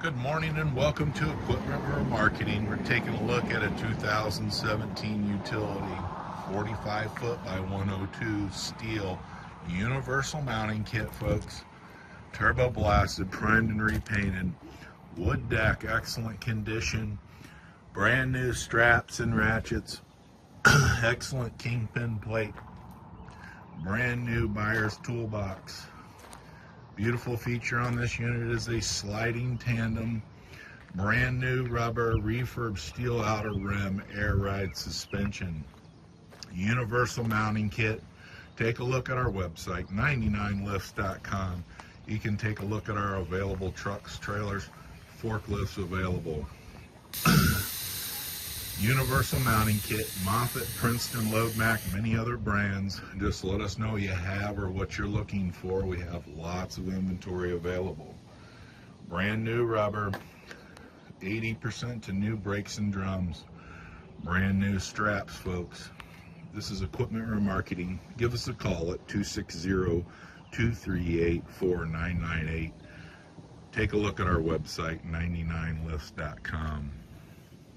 Good morning and welcome to Equipment Remarketing. We're taking a look at a 2017 utility 45 foot by 102 steel universal mounting kit, folks. Turbo blasted, primed and repainted, wood deck, excellent condition, brand new straps and ratchets, excellent kingpin plate, brand new buyer's toolbox. Beautiful feature on this unit is a sliding tandem, brand new rubber refurb steel outer rim air ride suspension, universal mounting kit. Take a look at our website 99lifts.com. You can take a look at our available trucks, trailers, forklifts available. Universal mounting kit, Moffett, Princeton, Loadmac, many other brands. Just let us know you have or what you're looking for. We have lots of inventory available. Brand new rubber, 80% to new brakes and drums. Brand new straps, folks. This is Equipment Remarketing. Give us a call at 260-238-4998. Take a look at our website, 99lifts.com.